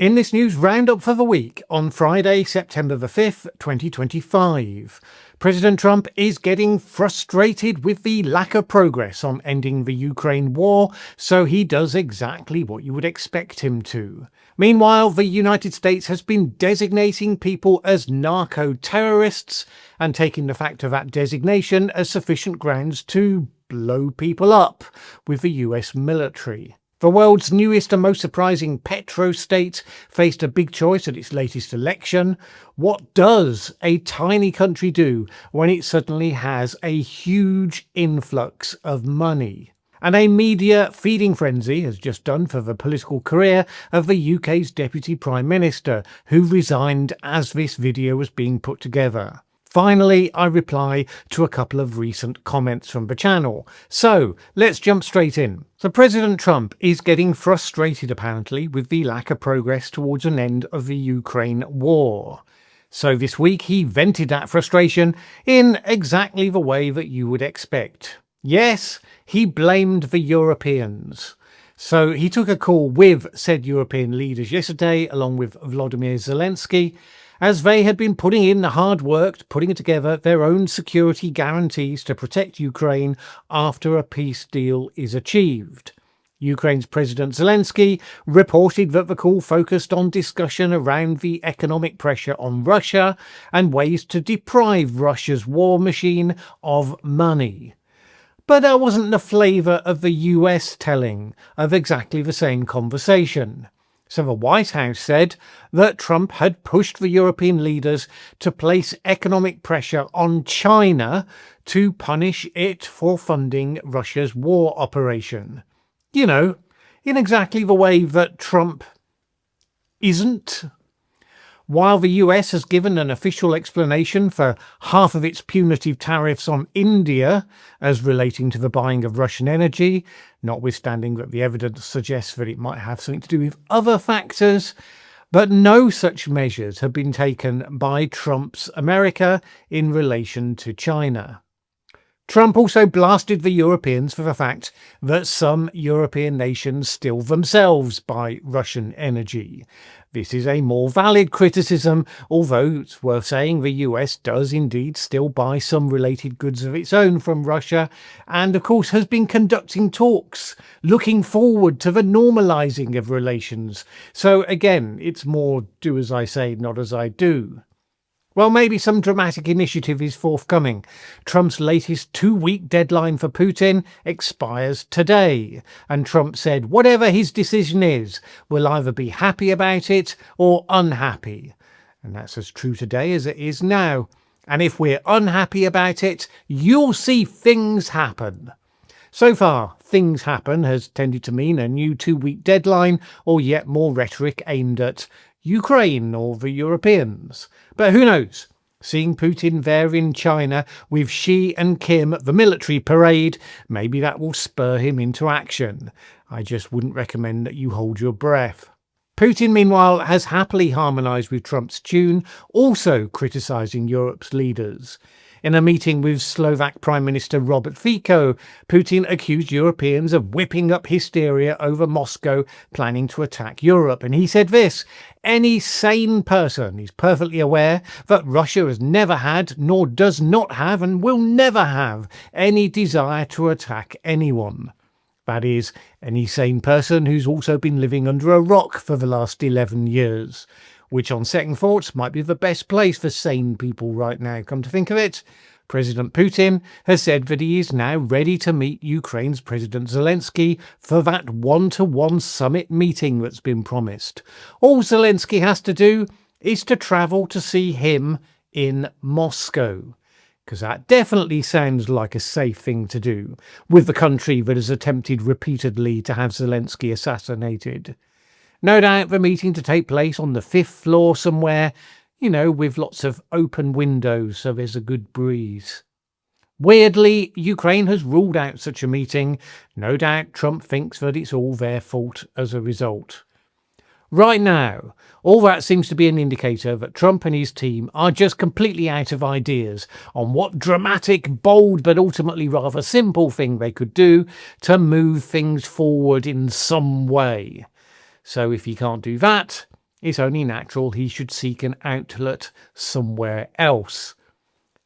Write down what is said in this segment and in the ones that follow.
In this news roundup for the week on Friday, September the 5th, 2025, President Trump is getting frustrated with the lack of progress on ending the Ukraine war, so he does exactly what you would expect him to. Meanwhile, the United States has been designating people as narco-terrorists and taking the fact of that designation as sufficient grounds to blow people up with the US military. The world's newest and most surprising petrostate faced a big choice at its latest election. What does a tiny country do when it suddenly has a huge influx of money? And a media feeding frenzy has just done for the political career of the UK's Deputy Prime Minister, who resigned as this video was being put together. Finally, I reply to a couple of recent comments from the channel. So, let's jump straight in. So President Trump is getting frustrated apparently with the lack of progress towards an end of the Ukraine war. So this week he vented that frustration in exactly the way that you would expect. Yes, he blamed the Europeans. So he took a call with said European leaders yesterday along with Vladimir Zelensky, as they had been putting in the hard work, putting together their own security guarantees to protect Ukraine after a peace deal is achieved. Ukraine's President Zelensky reported that the call focused on discussion around the economic pressure on Russia and ways to deprive Russia's war machine of money. But that wasn't the flavour of the US telling of exactly the same conversation. So the White House said that Trump had pushed the European leaders to place economic pressure on China to punish it for funding Russia's war operation. You know, in exactly the way that Trump isn't. While the US has given an official explanation for half of its punitive tariffs on India as relating to the buying of Russian energy, notwithstanding that the evidence suggests that it might have something to do with other factors, but no such measures have been taken by Trump's America in relation to China. Trump also blasted the Europeans for the fact that some European nations still themselves buy Russian energy. This is a more valid criticism, although it's worth saying the US does indeed still buy some related goods of its own from Russia, and of course has been conducting talks, looking forward to the normalising of relations. So again, it's more do as I say, not as I do. Well, maybe some dramatic initiative is forthcoming. Trump's latest 2-week deadline for Putin expires today, and Trump said whatever his decision is, we'll either be happy about it or unhappy. And that's as true today as it is now. And if we're unhappy about it, you'll see things happen. So far, things happen has tended to mean a new 2-week deadline or yet more rhetoric aimed at Ukraine or the Europeans. But who knows? Seeing Putin there in China with Xi and Kim at the military parade, maybe that will spur him into action. I just wouldn't recommend that you hold your breath. Putin, meanwhile, has happily harmonised with Trump's tune, also criticising Europe's leaders. In a meeting with Slovak Prime Minister Robert Fico, Putin accused Europeans of whipping up hysteria over Moscow planning to attack Europe. And he said this: any sane person is perfectly aware that Russia has never had, nor does not have, and will never have any desire to attack anyone. That is, any sane person who's also been living under a rock for the last 11 years. Which on second thoughts might be the best place for sane people right now. Come to think of it, President Putin has said that he is now ready to meet Ukraine's President Zelensky for that one-to-one summit meeting that's been promised. All Zelensky has to do is to travel to see him in Moscow. Because that definitely sounds like a safe thing to do, with the country that has attempted repeatedly to have Zelensky assassinated. No doubt the meeting to take place on the 5th floor somewhere, with lots of open windows so there's a good breeze. Weirdly, Ukraine has ruled out such a meeting. No doubt Trump thinks that it's all their fault as a result. Right now, all that seems to be an indicator that Trump and his team are just completely out of ideas on what dramatic, bold, but ultimately rather simple thing they could do to move things forward in some way. So if he can't do that, it's only natural he should seek an outlet somewhere else.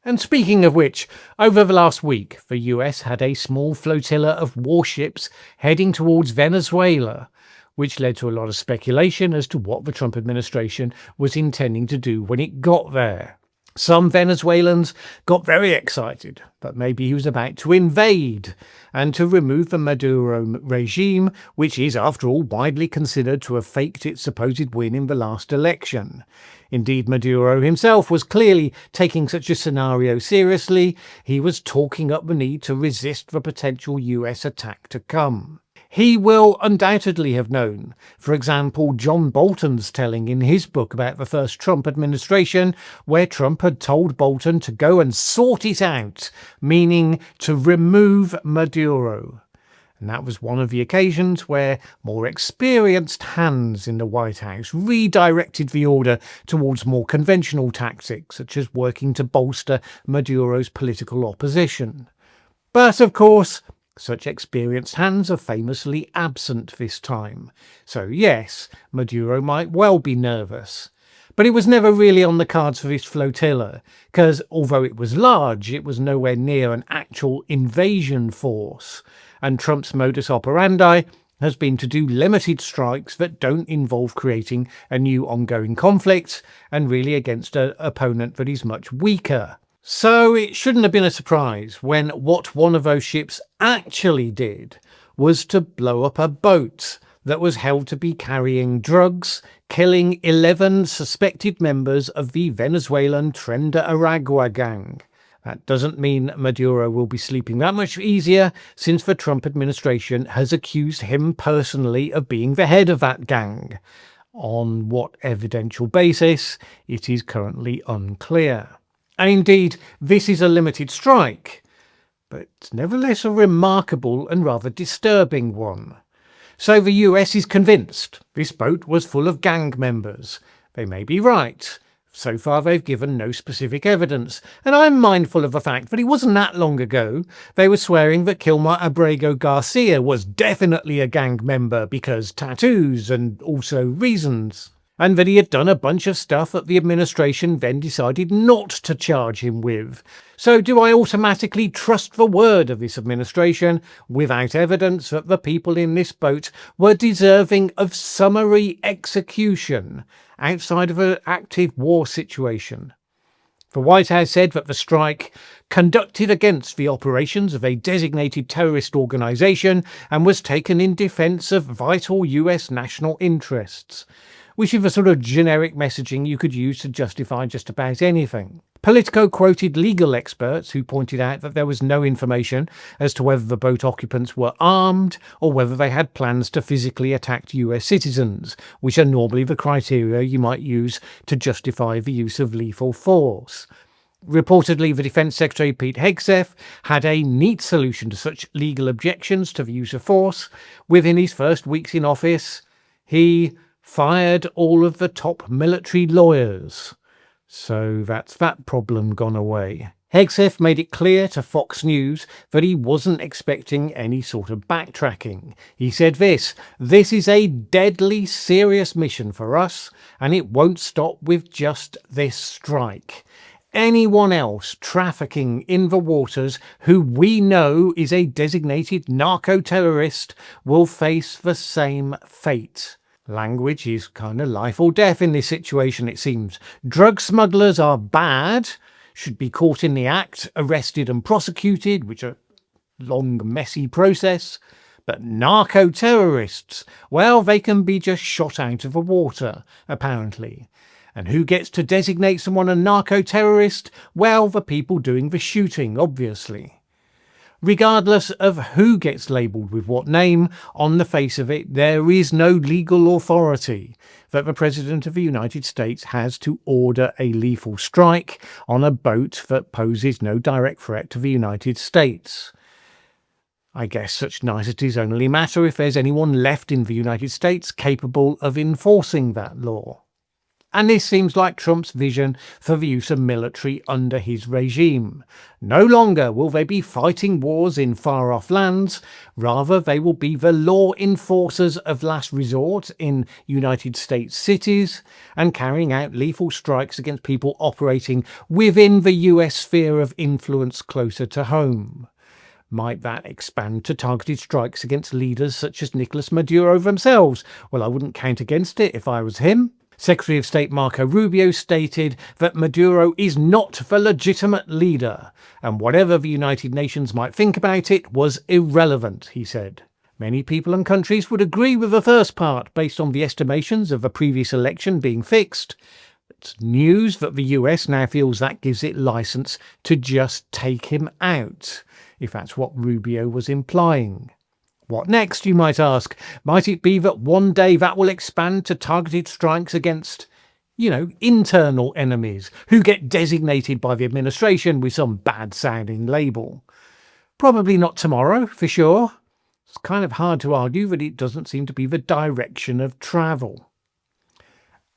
And speaking of which, over the last week, the US had a small flotilla of warships heading towards Venezuela, which led to a lot of speculation as to what the Trump administration was intending to do when it got there. Some Venezuelans got very excited that maybe he was about to invade and to remove the Maduro regime, which is, after all, widely considered to have faked its supposed win in the last election. Indeed, Maduro himself was clearly taking such a scenario seriously. He was talking up the need to resist the potential US attack to come. He will undoubtedly have known, for example, John Bolton's telling in his book about the first Trump administration, where Trump had told Bolton to go and sort it out, meaning to remove Maduro. And that was one of the occasions where more experienced hands in the White House redirected the order towards more conventional tactics, such as working to bolster Maduro's political opposition. But, of course, such experienced hands are famously absent this time. So yes, Maduro might well be nervous. But it was never really on the cards for this flotilla, because although it was large, it was nowhere near an actual invasion force. And Trump's modus operandi has been to do limited strikes that don't involve creating a new ongoing conflict, and really against an opponent that is much weaker. So it shouldn't have been a surprise when what one of those ships actually did was to blow up a boat that was held to be carrying drugs, killing 11 suspected members of the Venezuelan Tren de Aragua gang. That doesn't mean Maduro will be sleeping that much easier, since the Trump administration has accused him personally of being the head of that gang. On what evidential basis, it is currently unclear. And indeed, this is a limited strike, but nevertheless a remarkable and rather disturbing one. So the US is convinced this boat was full of gang members. They may be right. So far they've given no specific evidence, and I'm mindful of the fact that it wasn't that long ago they were swearing that Kilmar Abrego Garcia was definitely a gang member because tattoos and also reasons. And that he had done a bunch of stuff that the administration then decided not to charge him with. So do I automatically trust the word of this administration without evidence that the people in this boat were deserving of summary execution outside of an active war situation? The White House said that the strike conducted against the operations of a designated terrorist organisation and was taken in defence of vital US national interests, which is the sort of generic messaging you could use to justify just about anything. Politico quoted legal experts who pointed out that there was no information as to whether the boat occupants were armed or whether they had plans to physically attack US citizens, which are normally the criteria you might use to justify the use of lethal force. Reportedly, the Defence Secretary Pete Hegseth had a neat solution to such legal objections to the use of force. Within his first weeks in office, he fired all of the top military lawyers. So that's that problem gone away. Hegseth made it clear to Fox News that he wasn't expecting any sort of backtracking. He said this is a deadly serious mission for us, and it won't stop with just this strike. Anyone else trafficking in the waters who we know is a designated narco-terrorist will face the same fate. Language is kind of life or death in this situation, it seems. Drug smugglers are bad, should be caught in the act, arrested and prosecuted, which are a long, messy process. But narco-terrorists, well, they can be just shot out of the water, apparently. And who gets to designate someone a narco-terrorist? Well, the people doing the shooting, obviously. Regardless of who gets labelled with what name, on the face of it, there is no legal authority that the President of the United States has to order a lethal strike on a boat that poses no direct threat to the United States. I guess such niceties only matter if there's anyone left in the United States capable of enforcing that law. and this seems like Trump's vision for the use of military under his regime. No longer will they be fighting wars in far-off lands, rather they will be the law enforcers of last resort in United States cities and carrying out lethal strikes against people operating within the US sphere of influence closer to home. Might that expand to targeted strikes against leaders such as Nicolas Maduro themselves? Well, I wouldn't count against it if I was him. Secretary of State Marco Rubio stated that Maduro is not the legitimate leader, and whatever the United Nations might think about it was irrelevant, he said. Many people and countries would agree with the first part based on the estimations of the previous election being fixed. It's news that the US now feels that gives it license to just take him out, if that's what Rubio was implying. What next, you might ask? Might it be that one day that will expand to targeted strikes against, internal enemies who get designated by the administration with some bad-sounding label? Probably not tomorrow, for sure. It's kind of hard to argue that it doesn't seem to be the direction of travel.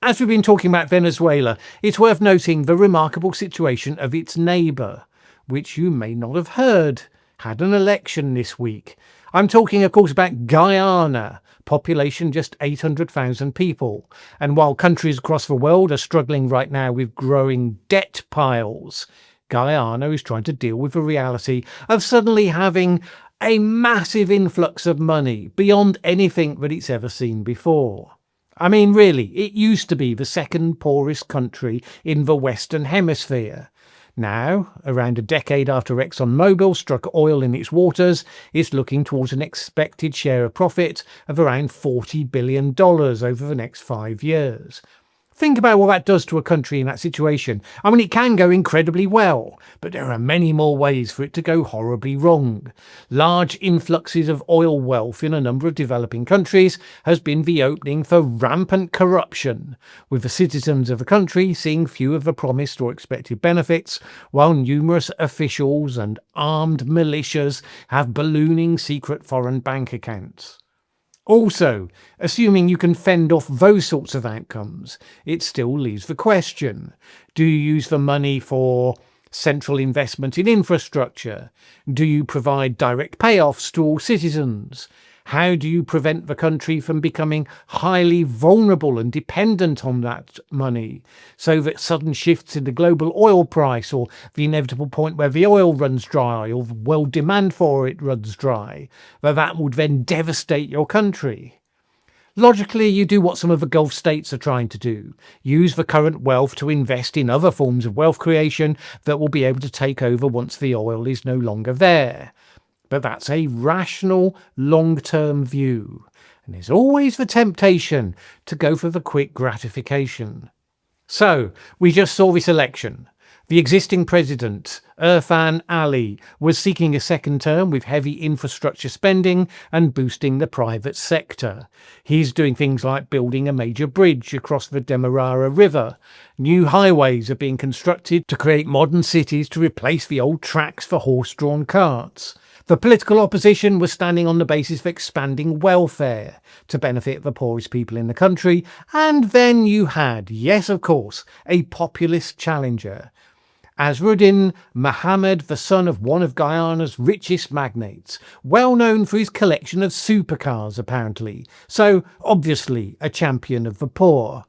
As we've been talking about Venezuela, it's worth noting the remarkable situation of its neighbour, which you may not have heard, had an election this week. I'm talking, of course, about Guyana, population just 800,000 people. And while countries across the world are struggling right now with growing debt piles, Guyana is trying to deal with the reality of suddenly having a massive influx of money beyond anything that it's ever seen before. I mean, really, it used to be the second poorest country in the Western Hemisphere. Now, around a decade after ExxonMobil struck oil in its waters, it's looking towards an expected share of profit of around $40 billion over the next 5 years. Think about what that does to a country in that situation. I mean, it can go incredibly well, but there are many more ways for it to go horribly wrong. Large influxes of oil wealth in a number of developing countries has been the opening for rampant corruption, with the citizens of the country seeing few of the promised or expected benefits, while numerous officials and armed militias have ballooning secret foreign bank accounts. Also, assuming you can fend off those sorts of outcomes, it still leaves the question: do you use the money for central investment in infrastructure? Do you provide direct payoffs to all citizens? How do you prevent the country from becoming highly vulnerable and dependent on that money, so that sudden shifts in the global oil price, or the inevitable point where the oil runs dry, or the world demand for it runs dry, that would then devastate your country? Logically, you do what some of the Gulf states are trying to do. Use the current wealth to invest in other forms of wealth creation that will be able to take over once the oil is no longer there. But that's a rational, long-term view, and there's always the temptation to go for the quick gratification. So, we just saw this election. The existing president, Irfan Ali, was seeking a second term with heavy infrastructure spending and boosting the private sector. He's doing things like building a major bridge across the Demerara River. New highways are being constructed to create modern cities to replace the old tracks for horse-drawn carts. The political opposition was standing on the basis of expanding welfare to benefit the poorest people in the country, and then you had, yes of course, a populist challenger. Azruddin Mohammed, the son of one of Guyana's richest magnates, well known for his collection of supercars apparently, so obviously a champion of the poor.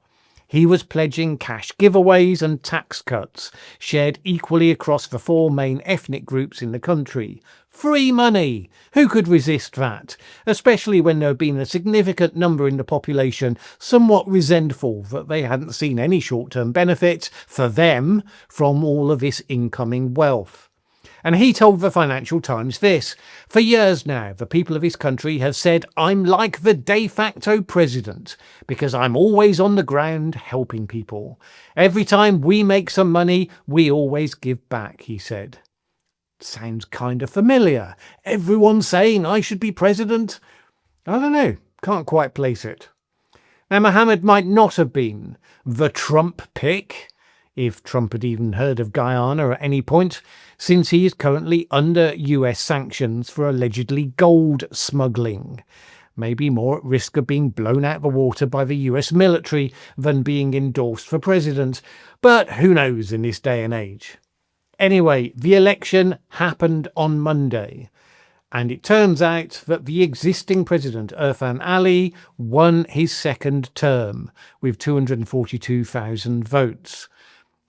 He was pledging cash giveaways and tax cuts, shared equally across the 4 main ethnic groups in the country. Free money! Who could resist that? Especially when there had been a significant number in the population somewhat resentful that they hadn't seen any short-term benefit for them from all of this incoming wealth. And he told the Financial Times this: "For years now, the people of this country have said I'm like the de facto president because I'm always on the ground helping people. Every time we make some money, we always give back," he said. Sounds kind of familiar. Everyone saying I should be president? I don't know. Can't quite place it. Now, Mohammed might not have been the Trump pick, if Trump had even heard of Guyana at any point, since he is currently under US sanctions for allegedly gold smuggling. maybe more at risk of being blown out of the water by the US military than being endorsed for president. But who knows in this day and age? Anyway, the election happened on Monday, and it turns out that the existing president, Irfan Ali, won his second term with 242,000 votes.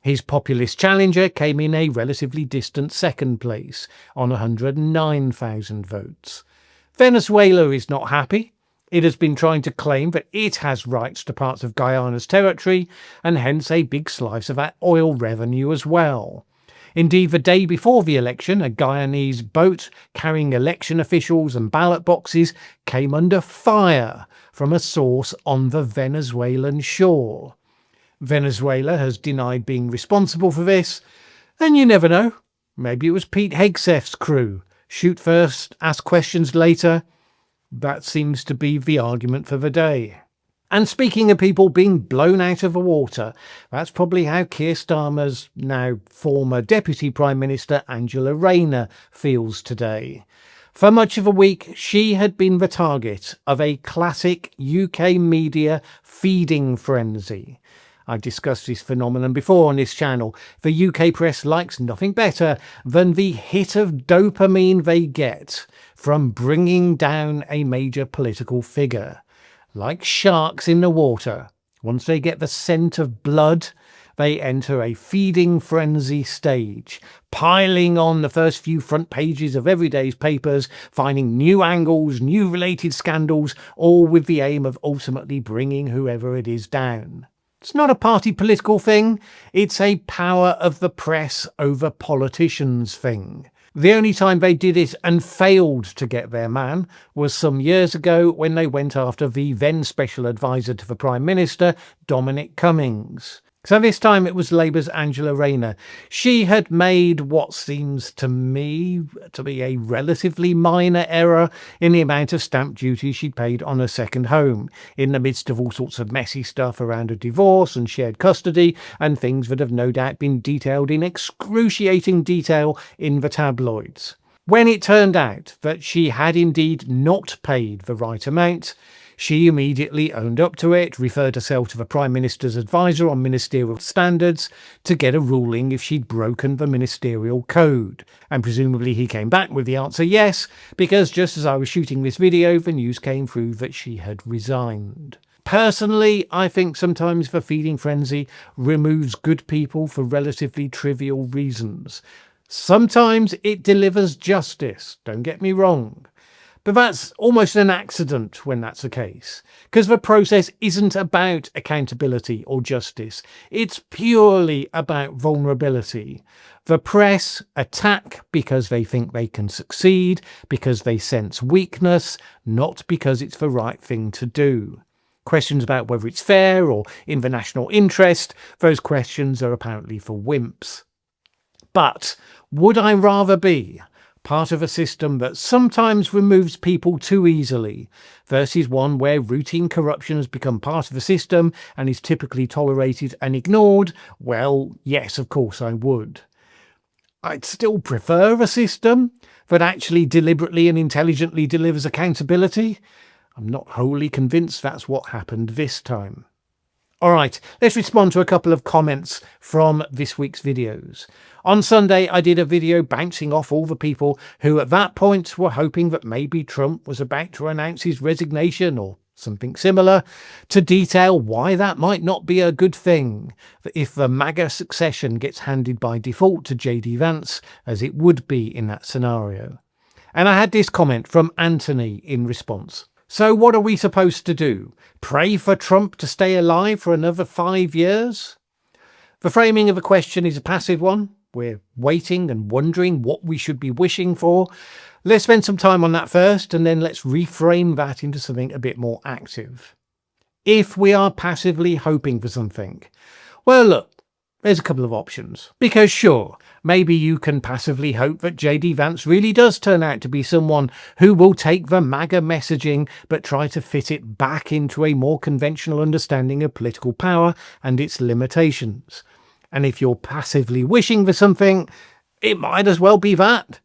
His populist challenger came in a relatively distant second place on 109,000 votes. Venezuela is not happy. It has been trying to claim that it has rights to parts of Guyana's territory and hence a big slice of that oil revenue as well. Indeed, the day before the election, a Guyanese boat carrying election officials and ballot boxes came under fire from a source on the Venezuelan shore. Venezuela has denied being responsible for this, and you never know. Maybe it was Pete Hegseth's crew. Shoot first, ask questions later. That seems to be the argument for the day. And speaking of people being blown out of the water, that's probably how Keir Starmer's now former Deputy Prime Minister Angela Rayner feels today. For much of a week, she had been the target of a classic UK media feeding frenzy. I've discussed this phenomenon before on this channel. The UK press likes nothing better than the hit of dopamine they get from bringing down a major political figure. Like sharks in the water, once they get the scent of blood, they enter a feeding frenzy stage, piling on the first few front pages of every day's papers, finding new angles, new related scandals, all with the aim of ultimately bringing whoever it is down. It's not a party political thing, it's a power of the press over politicians thing. The only time they did it and failed to get their man was some years ago when they went after the then Special Advisor to the Prime Minister, Dominic Cummings. So this time it was Labour's Angela Rayner. She had made what seems to me to be a relatively minor error in the amount of stamp duty she'd paid on her second home, in the midst of all sorts of messy stuff around a divorce and shared custody and things that have no doubt been detailed in excruciating detail in the tabloids. When it turned out that she had indeed not paid the right amount, she immediately owned up to it, referred herself to the Prime Minister's advisor on ministerial standards to get a ruling if she'd broken the ministerial code. And presumably he came back with the answer yes, because just as I was shooting this video, the news came through that she had resigned. Personally, I think sometimes the feeding frenzy removes good people for relatively trivial reasons. Sometimes it delivers justice, don't get me wrong. But that's almost an accident when that's the case, because the process isn't about accountability or justice. It's purely about vulnerability. The press attack because they think they can succeed, because they sense weakness, not because it's the right thing to do. Questions about whether it's fair or in the national interest, those questions are apparently for wimps. But would I rather be part of a system that sometimes removes people too easily, versus one where routine corruption has become part of the system and is typically tolerated and ignored? Well, yes, of course I would. I'd still prefer a system that actually deliberately and intelligently delivers accountability. I'm not wholly convinced that's what happened this time. Alright, let's respond to a couple of comments from this week's videos. On Sunday, I did a video bouncing off all the people who at that point were hoping that maybe Trump was about to announce his resignation or something similar, to detail why that might not be a good thing if the MAGA succession gets handed by default to JD Vance, as it would be in that scenario. And I had this comment from Anthony in response. So what are we supposed to do? Pray for Trump to stay alive for another 5 years? The framing of the question is a passive one. We're waiting and wondering what we should be wishing for. Let's spend some time on that first, and then let's reframe that into something a bit more active. If we are passively hoping for something, well, look, there's a couple of options. Because sure, maybe you can passively hope that JD Vance really does turn out to be someone who will take the MAGA messaging but try to fit it back into a more conventional understanding of political power and its limitations. And if you're passively wishing for something, it might as well be that.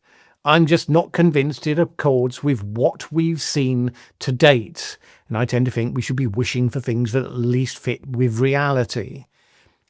I'm just not convinced it accords with what we've seen to date. And I tend to think we should be wishing for things that at least fit with reality.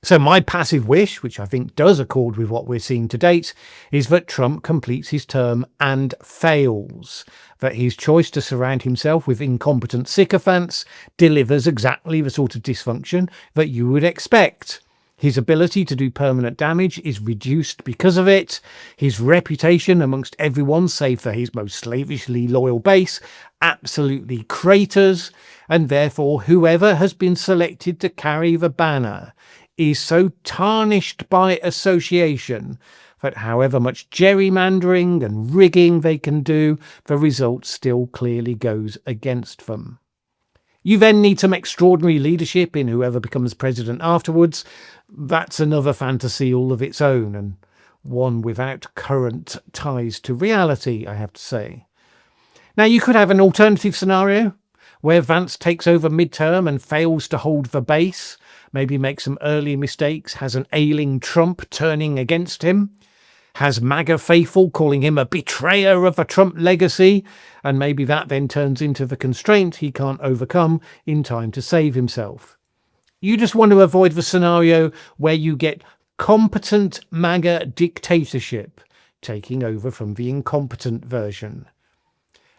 So my passive wish, which I think does accord with what we're seeing to date, is that Trump completes his term and fails. That his choice to surround himself with incompetent sycophants delivers exactly the sort of dysfunction that you would expect. His ability to do permanent damage is reduced because of it. His reputation amongst everyone, save for his most slavishly loyal base, absolutely craters. And therefore, whoever has been selected to carry the banner is so tarnished by association that however much gerrymandering and rigging they can do, the result still clearly goes against them. You then need some extraordinary leadership in whoever becomes president afterwards. That's another fantasy all of its own, and one without current ties to reality, I have to say. Now, you could have an alternative scenario where Vance takes over midterm and fails to hold the base, maybe makes some early mistakes, has an ailing Trump turning against him, has MAGA faithful calling him a betrayer of the Trump legacy, and maybe that then turns into the constraint he can't overcome in time to save himself. You just want to avoid the scenario where you get competent MAGA dictatorship taking over from the incompetent version.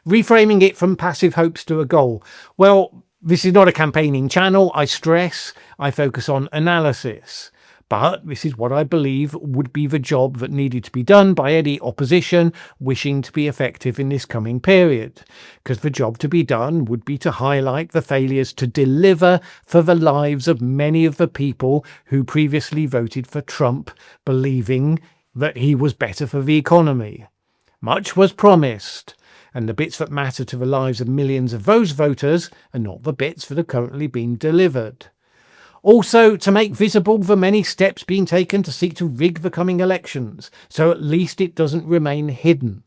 Reframing it from passive hopes to a goal. Well, this is not a campaigning channel, I stress. I focus on analysis. But this is what I believe would be the job that needed to be done by any opposition wishing to be effective in this coming period. Because the job to be done would be to highlight the failures to deliver for the lives of many of the people who previously voted for Trump, believing that he was better for the economy. Much was promised, and the bits that matter to the lives of millions of those voters are not the bits that are currently being delivered. Also, to make visible the many steps being taken to seek to rig the coming elections, so at least it doesn't remain hidden.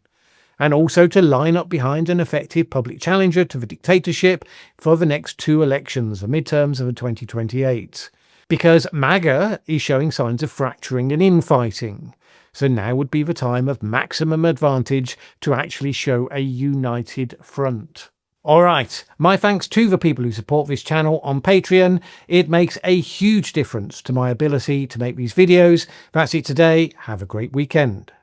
And also to line up behind an effective public challenger to the dictatorship for the next two elections, the midterms and the 2028. Because MAGA is showing signs of fracturing and infighting. So now would be the time of maximum advantage to actually show a united front. Alright, my thanks to the people who support this channel on Patreon. It makes a huge difference to my ability to make these videos. That's it today. Have a great weekend.